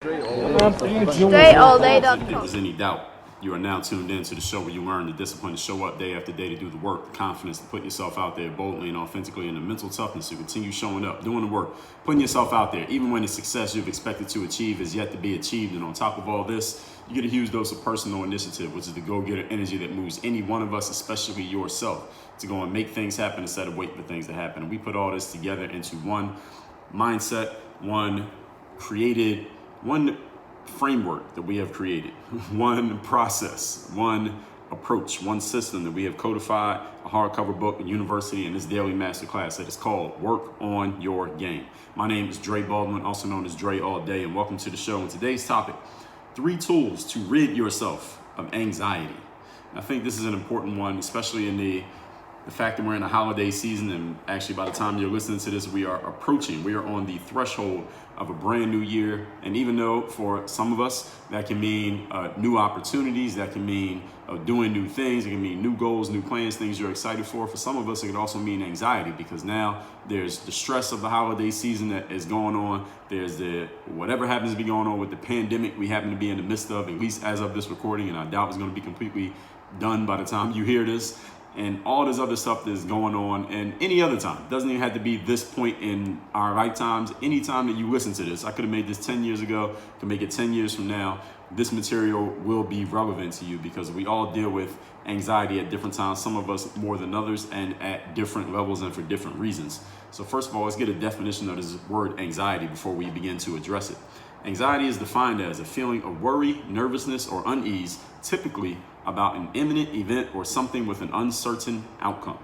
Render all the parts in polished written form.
DreAllDay.com. If there's any doubt, you are now tuned in to the show where you learn the discipline to show up day after day to do the work, the confidence to put yourself out there boldly and authentically, and the mental toughness to continue showing up, doing the work, putting yourself out there, even when the success you've expected to achieve is yet to be achieved. And on top of all this, you get a huge dose of personal initiative, which is the go-getter energy that moves any one of us, especially yourself, to go and make things happen instead of waiting for things to happen. And we put all this together into one mindset, one framework that we have created, one process, one approach, one system that we have codified, a hardcover book, a university, and this daily masterclass that is called Work on Your Game. My name is Dre Baldwin, also known as Dre All Day, and welcome to the show. And today's topic, 3 tools to rid yourself of anxiety. And I think this is an important one, especially in the fact that we're in a holiday season, and actually by the time you're listening to this, we are on the threshold of a brand new year. And even though for some of us that can mean new opportunities, that can mean doing new things, it can mean new goals, new plans, things you're excited for some of us it can also mean anxiety, because now there's the stress of the holiday season that is going on. There's the whatever happens to be going on with the pandemic we happen to be in the midst of, at least as of this recording, and I doubt it's going to be completely done by the time you hear this. And all this other stuff that's going on, and any other time. It doesn't even have to be this point in our lifetimes. Any time that you listen to this, I could have made this 10 years ago, could make it 10 years from now. This material will be relevant to you because we all deal with anxiety at different times, some of us more than others, and at different levels and for different reasons. So first of all, let's get a definition of this word anxiety before we begin to address it. Anxiety is defined as a feeling of worry, nervousness, or unease, typically about an imminent event or something with an uncertain outcome.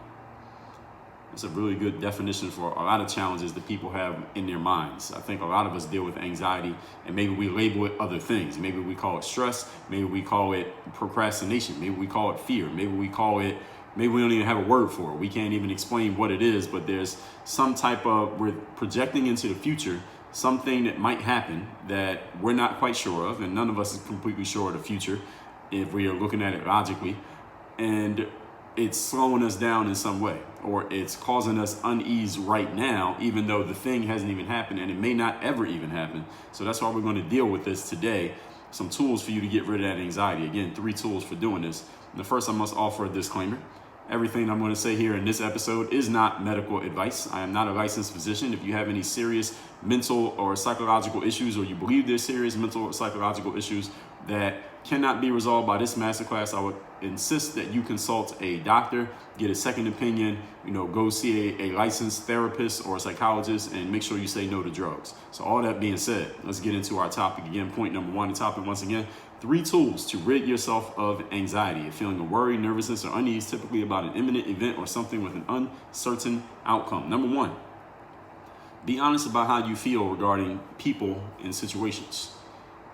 That's a really good definition for a lot of challenges that people have in their minds. I think a lot of us deal with anxiety, and maybe we label it other things. Maybe we call it stress. Maybe we call it procrastination. Maybe we call it fear. Maybe we don't even have a word for it. We can't even explain what it is, but there's some type of, we're projecting into the future something that might happen that we're not quite sure of, and none of us is completely sure of the future if we are looking at it logically, and it's slowing us down in some way, or it's causing us unease right now, even though the thing hasn't even happened, and it may not ever even happen. So that's why we're going to deal with this today. Some tools for you to get rid of that anxiety. Again, 3 tools for doing this. And the first, I must offer a disclaimer. Everything I'm going to say here in this episode is not medical advice. I am not a licensed physician. If you have any serious mental or psychological issues, or you believe there's serious mental or psychological issues that cannot be resolved by this masterclass, I would insist that you consult a doctor, get a second opinion, go see a licensed therapist or a psychologist, and make sure you say no to drugs. So all that being said, let's get into our topic again. Point number 1, the topic once again, 3 tools to rid yourself of anxiety, a feeling of worry, nervousness, or unease, typically about an imminent event or something with an uncertain outcome. Number 1, be honest about how you feel regarding people and situations.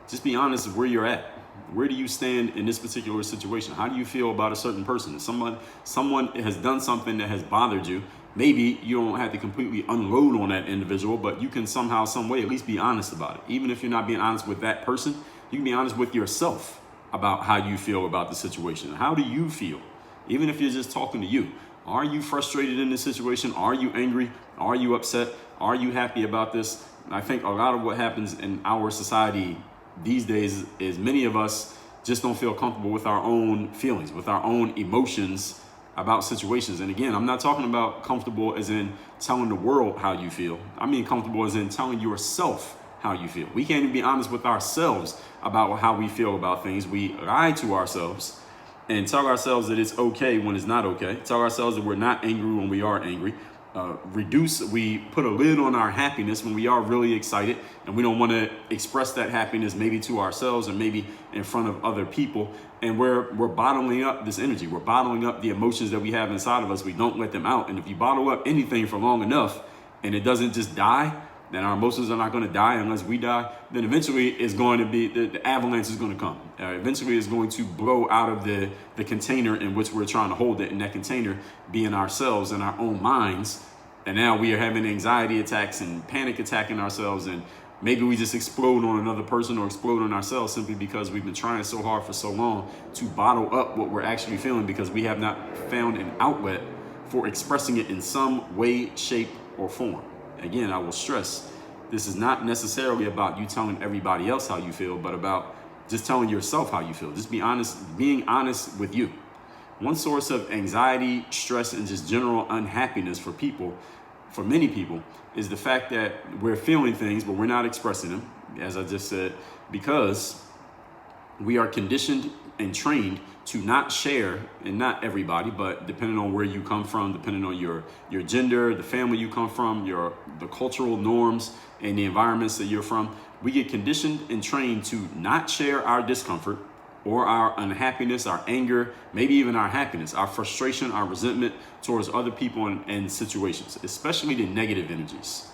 Just be honest of where you're at. Where do you stand in this particular situation? How do you feel about a certain person? Someone has done something that has bothered you. Maybe you don't have to completely unload on that individual, but you can somehow, some way, at least be honest about it. Even if you're not being honest with that person, you can be honest with yourself about how you feel about the situation. How do you feel? Even if you're just talking to you. Are you frustrated in this situation? Are you angry? Are you upset? Are you happy about this? I think a lot of what happens in our society these days is many of us just don't feel comfortable with our own feelings, with our own emotions about situations. And again, I'm not talking about comfortable as in telling the world how you feel. I mean comfortable as in telling yourself how you feel. We can't even be honest with ourselves about how we feel about things. We lie to ourselves and tell ourselves that it's okay when it's not okay. Tell ourselves that we're not angry when we are angry. We put a lid on our happiness when we are really excited, and we don't want to express that happiness maybe to ourselves or maybe in front of other people. And we're bottling up this energy. We're bottling up the emotions that we have inside of us. We don't let them out. And if you bottle up anything for long enough and it doesn't just die, then our emotions are not going to die unless we die. Then eventually it's going to be, the avalanche is going to come. Eventually it's going to blow out of the container in which we're trying to hold it. And that container being ourselves and our own minds. And now we are having anxiety attacks and panic attacking ourselves. And maybe we just explode on another person or explode on ourselves simply because we've been trying so hard for so long to bottle up what we're actually feeling because we have not found an outlet for expressing it in some way, shape, or form. Again, I will stress, This is not necessarily about you telling everybody else how you feel, but about just telling yourself how you feel. Just be honest, being honest with you. One source of anxiety, stress, and just general unhappiness for many people, is the fact that we're feeling things, but we're not expressing them, as I just said, because we are conditioned and trained to not share, and not everybody, but depending on where you come from, depending on your gender, the family you come from, the cultural norms and the environments that you're from, we get conditioned and trained to not share our discomfort or our unhappiness, our anger, maybe even our happiness, our frustration, our resentment towards other people and situations, especially the negative energies.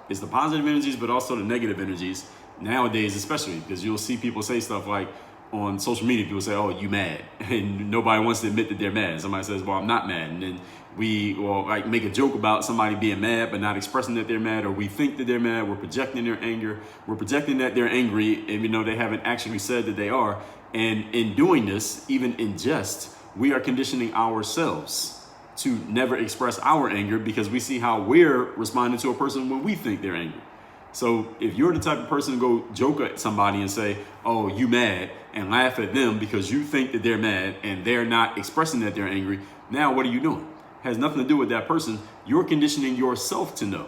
It's the positive energies, but also the negative energies nowadays, especially because you'll see people say stuff like, on social media, people say, "Oh, you mad?" and nobody wants to admit that they're mad. Somebody says, "Well, I'm not mad," and then we will like make a joke about somebody being mad but not expressing that they're mad, or we think that they're mad. We're projecting their anger. We're projecting that they're angry, even though they haven't actually said that they are. And in doing this, even in jest, we are conditioning ourselves to never express our anger because we see how we're responding to a person when we think they're angry. So if you're the type of person to go joke at somebody and say, "Oh, you mad," and laugh at them because you think that they're mad and they're not expressing that they're angry, now what are you doing? It has nothing to do with that person. You're conditioning yourself to know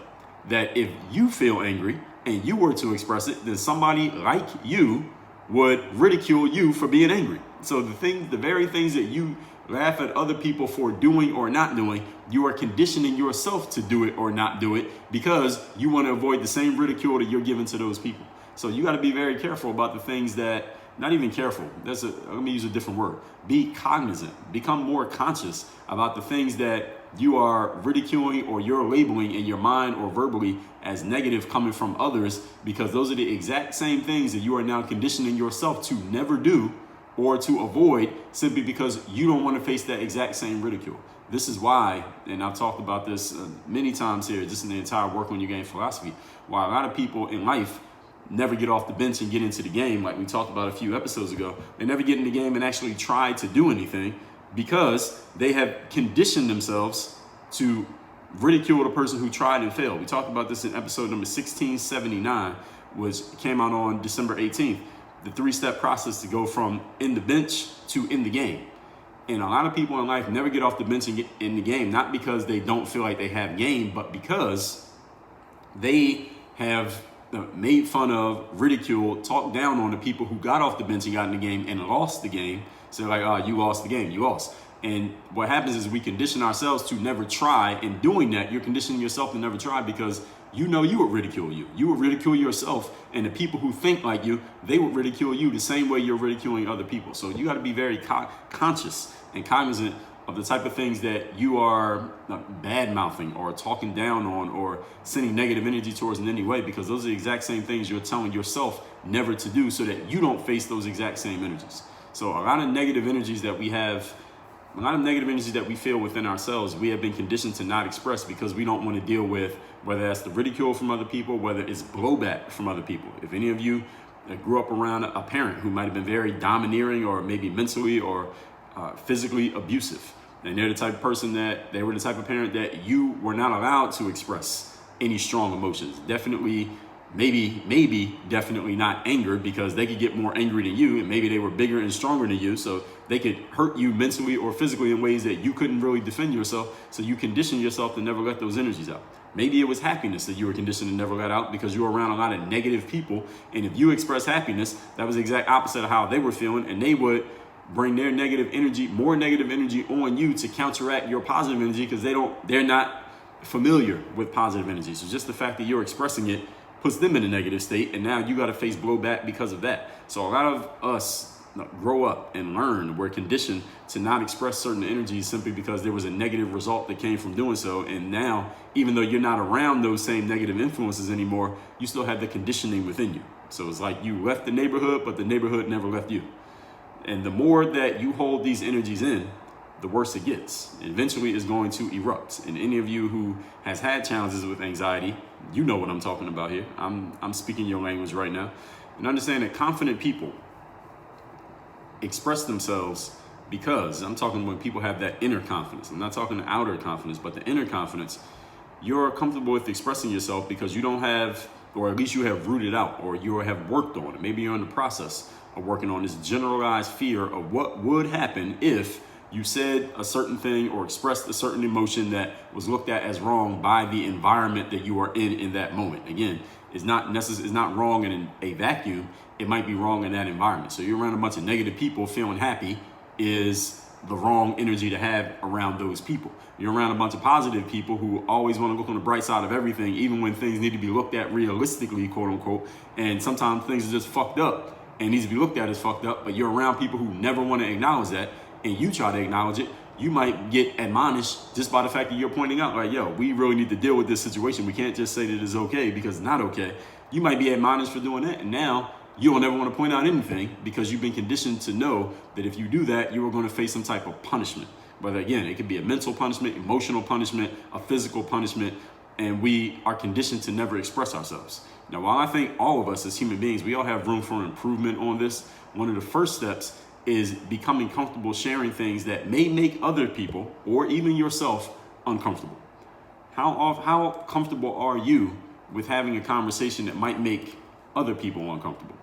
that if you feel angry and you were to express it, then somebody like you would ridicule you for being angry. So the very things that you laugh at other people for doing or not doing, you are conditioning yourself to do it or not do it because you want to avoid the same ridicule that you're giving to those people. So you got to be very careful about the things that, not even careful, let me use a different word. Be cognizant, become more conscious about the things that you are ridiculing or you're labeling in your mind or verbally as negative coming from others, because those are the exact same things that you are now conditioning yourself to never do or to avoid, simply because you don't want to face that exact same ridicule. This is why, and I've talked about this many times here, just in the entire Work on Your Game philosophy, why a lot of people in life never get off the bench and get into the game, like we talked about a few episodes ago. They never get in the game and actually try to do anything because they have conditioned themselves to ridicule the person who tried and failed. We talked about this in episode number 1679, which came out on December 18th. The 3-step process to go from in the bench to in the game. And a lot of people in life never get off the bench and get in the game, not because they don't feel like they have game, but because they have made fun of, ridiculed, talked down on the people who got off the bench and got in the game and lost the game. So like, "Oh, you lost the game, you lost." And what happens is we condition ourselves to never try. In doing that, you're conditioning yourself to never try because you know you would ridicule you. You would ridicule yourself, and the people who think like you, they would ridicule you the same way you're ridiculing other people. So you got to be very conscious and cognizant of the type of things that you are bad mouthing or talking down on or sending negative energy towards in any way, because those are the exact same things you're telling yourself never to do so that you don't face those exact same energies. So a lot of negative energies that we have, a lot of negative energies that we feel within ourselves, we have been conditioned to not express because we don't want to deal with, whether that's the ridicule from other people, whether it's blowback from other people. If any of you grew up around a parent who might have been very domineering or maybe mentally or physically abusive, and they're the type of person that they were the type of parent that you were not allowed to express any strong emotions. Definitely, definitely not anger, because they could get more angry than you, and maybe they were bigger and stronger than you, so they could hurt you mentally or physically in ways that you couldn't really defend yourself. So you conditioned yourself to never let those energies out. Maybe it was happiness that you were conditioned to never let out because you were around a lot of negative people, and if you expressed happiness, that was the exact opposite of how they were feeling, and they would bring their negative energy, more negative energy on you to counteract your positive energy, because they're not familiar with positive energy. So just the fact that you're expressing it puts them in a negative state, and now you got to face blowback because of that. So a lot of us grow up and learn. We're conditioned to not express certain energies simply because there was a negative result that came from doing so. And now, even though you're not around those same negative influences anymore, you still have the conditioning within you. So it's like you left the neighborhood, but the neighborhood never left you. And the more that you hold these energies in, the worse it gets. Eventually it's going to erupt. And any of you who has had challenges with anxiety, you know what I'm talking about here. I'm speaking your language right now. And understand that confident people express themselves because, I'm talking when people have that inner confidence. I'm not talking the outer confidence, but the inner confidence. You're comfortable with expressing yourself because you don't have or at least you have rooted out, or you have worked on it. Maybe you're in the process of working on this generalized fear of what would happen if you said a certain thing or expressed a certain emotion that was looked at as wrong by the environment that you are in that moment. Again, it's not wrong in a vacuum. It might be wrong in that environment. So you're around a bunch of negative people feeling happy is the wrong energy to have around those people. You're around a bunch of positive people who always want to look on the bright side of everything, even when things need to be looked at realistically, quote unquote. And sometimes things are just fucked up and needs to be looked at as fucked up, but you're around people who never want to acknowledge that, and you try to acknowledge it. You might get admonished just by the fact that you're pointing out, like, yo, we really need to deal with this situation. We can't just say that it's okay because it's not okay. You might be admonished for doing that, and now you don't ever want to point out anything because you've been conditioned to know that if you do that, you are going to face some type of punishment. Whether, again, it could be a mental punishment, emotional punishment, a physical punishment, and we are conditioned to never express ourselves. Now, while I think all of us as human beings, we all have room for improvement on this, one of the first steps is becoming comfortable sharing things that may make other people or even yourself uncomfortable. How comfortable are you with having a conversation that might make other people uncomfortable?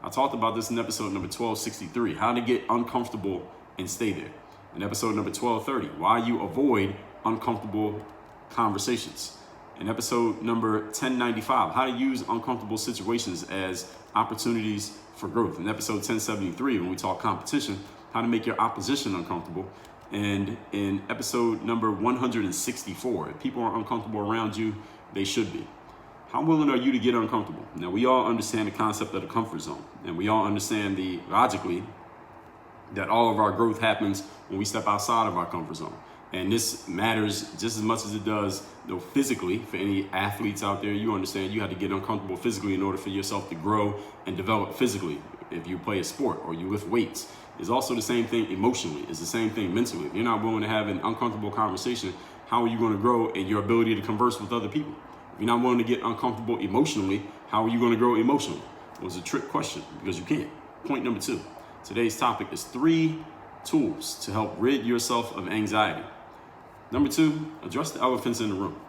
I talked about this in episode number 1263, how to get uncomfortable and stay there. In episode number 1230, why you avoid uncomfortable conversations. In episode number 1095, how to use uncomfortable situations as opportunities for growth. In episode 1073, when we talk competition, how to make your opposition uncomfortable. And in episode number 164, if people are uncomfortable around you, they should be. How willing are you to get uncomfortable? Now, we all understand the concept of the comfort zone, and we all understand logically that all of our growth happens when we step outside of our comfort zone. And this matters just as much as it does, physically. For any athletes out there, you understand you have to get uncomfortable physically in order for yourself to grow and develop physically. If you play a sport or you lift weights, it's also the same thing emotionally. It's the same thing mentally. If you're not willing to have an uncomfortable conversation, how are you going to grow in your ability to converse with other people? If you're not willing to get uncomfortable emotionally, how are you going to grow emotionally? It was a trick question because you can't. Point number 2. Today's topic is 3 tools to help rid yourself of anxiety. Number 2, address the elephants in the room.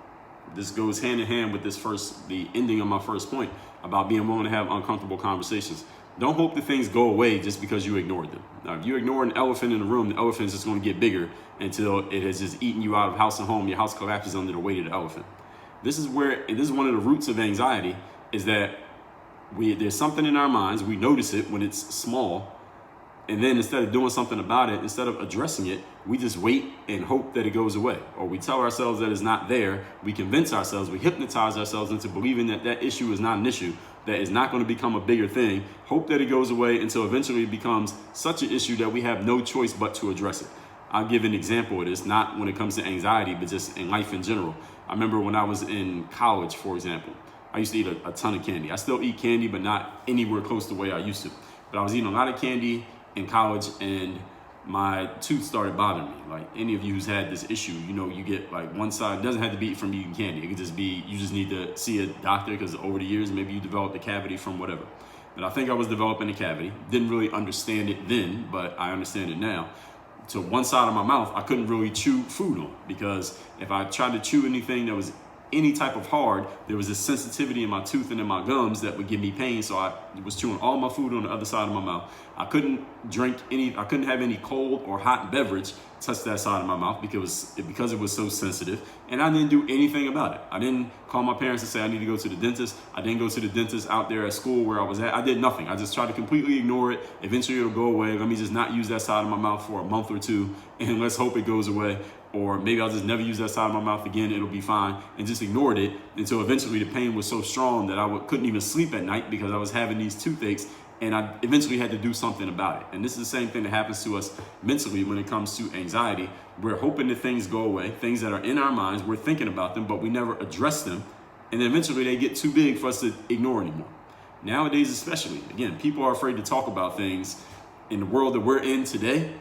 This goes hand in hand with the ending of my first point about being willing to have uncomfortable conversations. Don't hope that things go away just because you ignored them. Now, if you ignore an elephant in the room, the elephant is just going to get bigger until it has just eaten you out of house and home. Your house collapses under the weight of the elephant. This is one of the roots of anxiety, is that there's something in our minds, we notice it when it's small, and then instead of doing something about it, instead of addressing it, we just wait and hope that it goes away. Or we tell ourselves that it's not there. We convince ourselves, we hypnotize ourselves into believing that that issue is not an issue, that is not going to become a bigger thing, hope that it goes away until eventually it becomes such an issue that we have no choice but to address it. I'll give an example of this, not when it comes to anxiety, but just in life in general. I remember when I was in college, for example, I used to eat a ton of candy. I still eat candy, but not anywhere close to the way I used to. But I was eating a lot of candy in college, and my tooth started bothering me. Like any of you who's had this issue, you get like one side. It doesn't have to be from eating candy. It could just be you just need to see a doctor because over the years maybe you developed a cavity from whatever. But I think I was developing a cavity. Didn't really understand it then, but I understand it now. To one side of my mouth, I couldn't really chew food on, because if I tried to chew anything that was any type of hard, there was this sensitivity in my tooth and in my gums that would give me pain. So I was chewing all my food on the other side of my mouth. I couldn't have any cold or hot beverage touch that side of my mouth because it was so sensitive. And I didn't do anything about it. I didn't call my parents and say I need to go to the dentist. I didn't go to the dentist out there at school where I was at. I did nothing. I just tried to completely ignore it. Eventually it'll go away. Let me just not use that side of my mouth for a month or two, and let's hope it goes away. Or maybe I'll just never use that side of my mouth again. It'll be fine. And just ignored it until eventually the pain was so strong that I couldn't even sleep at night because I was having these toothaches, and I eventually had to do something about it. And this is the same thing that happens to us mentally when it comes to anxiety. We're hoping that things go away, things that are in our minds, we're thinking about them, but we never address them. And then eventually they get too big for us to ignore anymore. Nowadays especially, again, people are afraid to talk about things in the world that we're in today.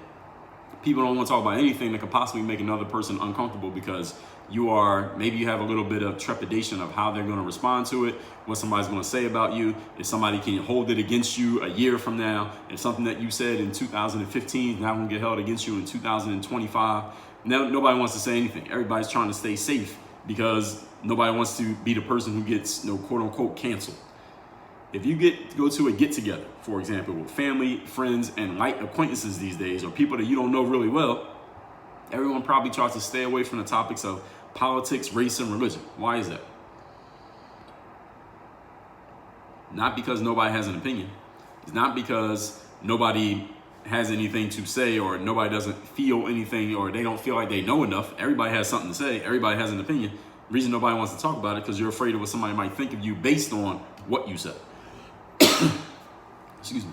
People don't want to talk about anything that could possibly make another person uncomfortable because maybe you have a little bit of trepidation of how they're going to respond to it, what somebody's going to say about you, if somebody can hold it against you a year from now, if something that you said in 2015 is now going to get held against you in 2025. Now, nobody wants to say anything. Everybody's trying to stay safe because nobody wants to be the person who gets, quote unquote, canceled. If you go to a get together, for example, with family, friends, and light acquaintances these days, or people that you don't know really well, everyone probably tries to stay away from the topics of politics, race, and religion. Why is that? Not because nobody has an opinion. It's not because nobody has anything to say, or nobody doesn't feel anything, or they don't feel like they know enough. Everybody has something to say. Everybody has an opinion. The reason nobody wants to talk about it because you're afraid of what somebody might think of you based on what you said. Excuse me.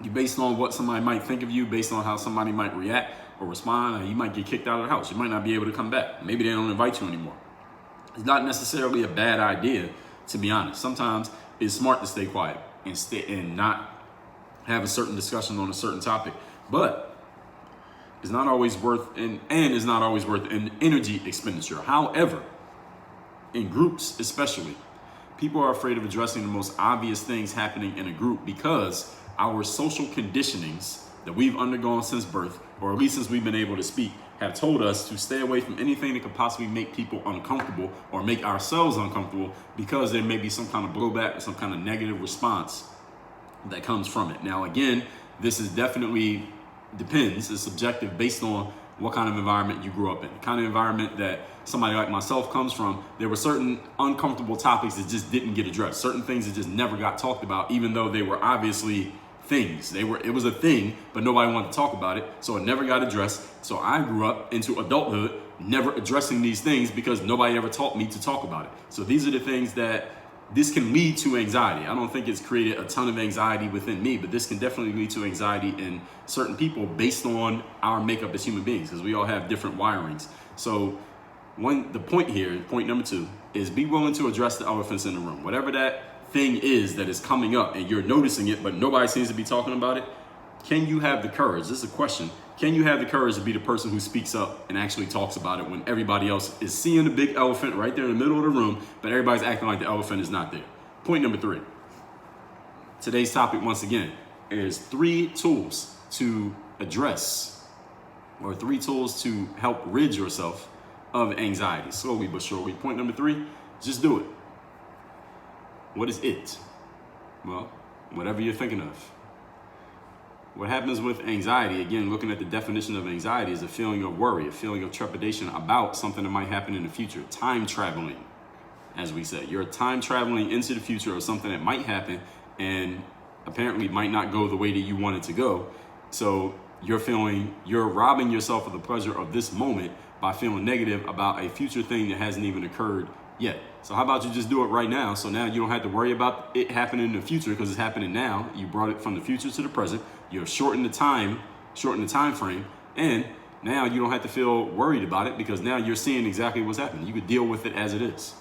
You based on what somebody might think of you, based on how somebody might react or respond, or you might get kicked out of the house. You might not be able to come back. Maybe they don't invite you anymore. It's not necessarily a bad idea, to be honest. Sometimes it's smart to stay quiet and not have a certain discussion on a certain topic, but it's not always worth and is not always worth an energy expenditure. However, in groups especially, people are afraid of addressing the most obvious things happening in a group because our social conditionings that we've undergone since birth, or at least since we've been able to speak, have told us to stay away from anything that could possibly make people uncomfortable or make ourselves uncomfortable, because there may be some kind of blowback or some kind of negative response that comes from it. Now, again, this is definitely depends. It's subjective based on what kind of environment you grew up in. The kind of environment that somebody like myself comes from, there were certain uncomfortable topics that just didn't get addressed. Certain things that just never got talked about, even though they were obviously things. It was a thing, but nobody wanted to talk about it, so it never got addressed. So I grew up into adulthood never addressing these things because nobody ever taught me to talk about it. So these are the things that this can lead to anxiety. I don't think it's created a ton of anxiety within me, but this can definitely lead to anxiety in certain people based on our makeup as human beings, because we all have different wirings. So the point number 2, is be willing to address the elephants in the room. Whatever that thing is that is coming up and you're noticing it, but nobody seems to be talking about it, can you have the courage? This is a question. Can you have the courage to be the person who speaks up and actually talks about it when everybody else is seeing the big elephant right there in the middle of the room, but everybody's acting like the elephant is not there? Point number 3. Today's topic, once again, is 3 tools to address, or 3 tools to help rid yourself of anxiety, slowly but surely. Point number 3, just do it. What is it? Well, whatever you're thinking of. What happens with anxiety, again, looking at the definition of anxiety, is a feeling of worry, a feeling of trepidation about something that might happen in the future. Time traveling, as we say. You're time traveling into the future of something that might happen and apparently might not go the way that you want it to go. So you're robbing yourself of the pleasure of this moment by feeling negative about a future thing that hasn't even occurred yet. So how about you just do it right now? So now you don't have to worry about it happening in the future because it's happening now. You brought it from the future to the present. You've shortened the time frame, and now you don't have to feel worried about it because now you're seeing exactly what's happening. You could deal with it as it is.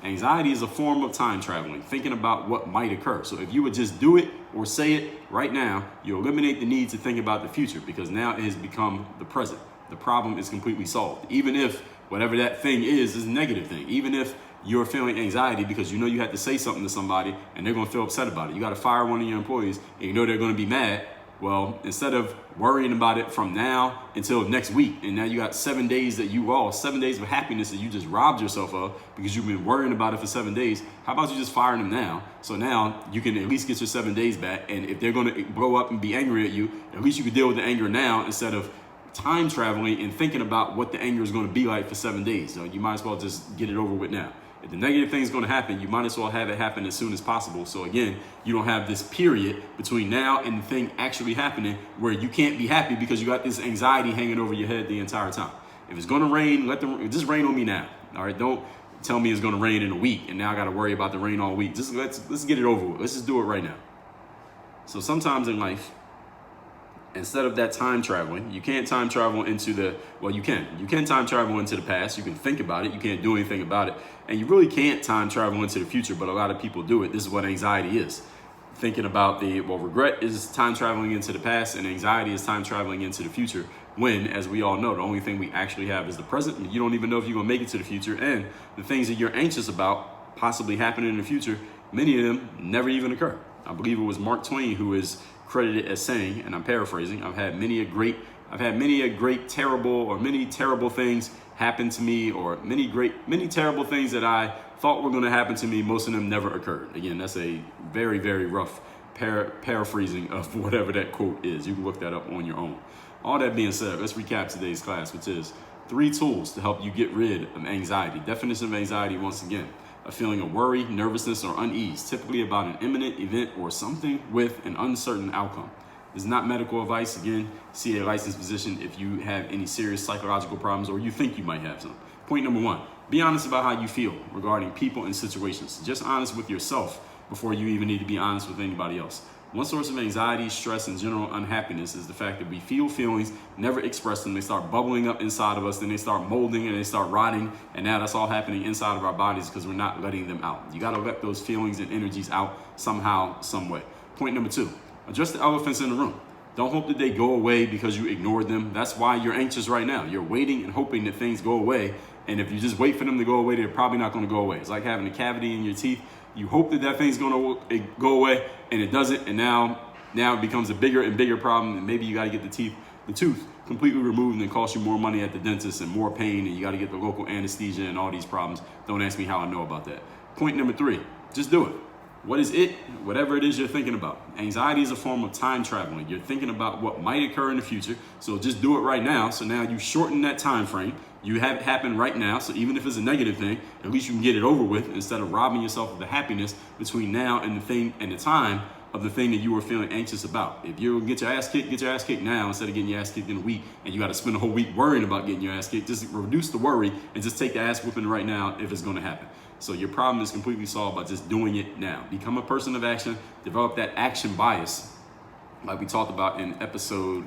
Anxiety is a form of time traveling, thinking about what might occur. So if you would just do it or say it right now, you eliminate the need to think about the future because now it has become the present. The problem is completely solved. Even if whatever that thing is a negative thing, even if you're feeling anxiety because you know you had to say something to somebody and they're going to feel upset about it. You got to fire one of your employees and you know they're going to be mad. Well, instead of worrying about it from now until next week, and now you got 7 days that you lost, 7 days of happiness that you just robbed yourself of because you've been worrying about it for 7 days. How about you just fire them now? So now you can at least get your 7 days back. And if they're going to blow up and be angry at you, at least you can deal with the anger now instead of time traveling and thinking about what the anger is going to be like for 7 days. So you might as well just get it over with now. If the negative thing is going to happen, you might as well have it happen as soon as possible. So again, you don't have this period between now and the thing actually happening where you can't be happy because you got this anxiety hanging over your head the entire time. If it's going to rain, just rain on me now. All right, don't tell me it's going to rain in a week and now I got to worry about the rain all week. Just let's get it over with. Let's just do it right now. So sometimes in life, instead of that time traveling, you can't time travel into you can time travel into the past. You can think about it. You can't do anything about it. And you really can't time travel into the future, but a lot of people do it. This is what anxiety is. Thinking about regret is time traveling into the past, and anxiety is time traveling into the future. When, as we all know, the only thing we actually have is the present. You don't even know if you're going to make it to the future. And the things that you're anxious about possibly happening in the future, many of them never even occur. I believe it was Mark Twain who is credited as saying, and I'm paraphrasing, I've had many a great I've had many terrible things happen to me, or many terrible things that I thought were going to happen to me. Most of them never occurred. Again, that's a very, very rough paraphrasing of whatever that quote is. You can look that up on your own. All that being said, let's recap today's class, which is 3 tools to help you get rid of anxiety. Definition of anxiety, once again: a feeling of worry, nervousness, or unease, typically about an imminent event or something with an uncertain outcome. This is not medical advice. Again, see a licensed physician if you have any serious psychological problems or you think you might have some. Point number 1, be honest about how you feel regarding people and situations. Just honest with yourself before you even need to be honest with anybody else. One source of anxiety, stress, and general unhappiness is the fact that we feel feelings, never express them. They start bubbling up inside of us, then they start molding and they start rotting, and now that's all happening inside of our bodies because we're not letting them out. You got to let those feelings and energies out somehow, some way. Point number 2, address the elephants in the room. Don't hope that they go away because you ignored them. That's why you're anxious right now. You're waiting and hoping that things go away, and if you just wait for them to go away, they're probably not going to go away. It's like having a cavity in your teeth. You hope that thing's going to go away, and it doesn't, and now it becomes a bigger and bigger problem, and maybe you got to get the tooth completely removed, and it costs you more money at the dentist and more pain, and you got to get the local anesthesia and all these problems. Don't ask me how I know about that. Point number 3, just do it. What is it? Whatever it is you're thinking about. Anxiety is a form of time traveling. You're thinking about what might occur in the future, so just do it right now. So now you shorten that time frame. You have it happen right now, so even if it's a negative thing, at least you can get it over with instead of robbing yourself of the happiness between now and the time of the thing that you were feeling anxious about. If you get your ass kicked now instead of getting your ass kicked in a week, and you got to spend a whole week worrying about getting your ass kicked. Just reduce the worry and just take the ass whooping right now if it's going to happen. So your problem is completely solved by just doing it now. Become a person of action. Develop that action bias, like we talked about in episode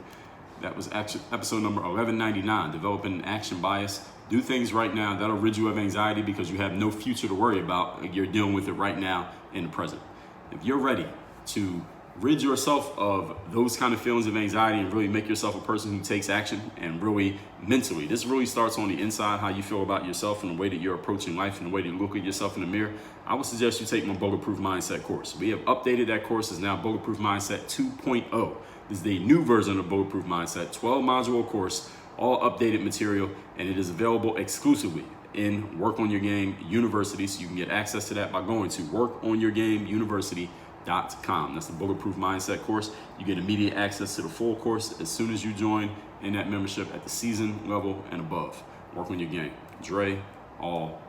number 1199, developing an action bias. Do things right now that'll rid you of anxiety because you have no future to worry about. You're dealing with it right now in the present. If you're ready to rid yourself of those kind of feelings of anxiety and really make yourself a person who takes action, and really mentally, this really starts on the inside, how you feel about yourself and the way that you're approaching life and the way that you look at yourself in the mirror, I would suggest you take my Bulletproof Mindset course. We have updated that course. It's now Bulletproof Mindset 2.0. This is the new version of Bulletproof Mindset, 12-module course, all updated material, and it is available exclusively in Work On Your Game University. So you can get access to that by going to workonyourgameuniversity.com. That's the Bulletproof Mindset course. You get immediate access to the full course as soon as you join in that membership at the season level and above. Work on your game. Dre, all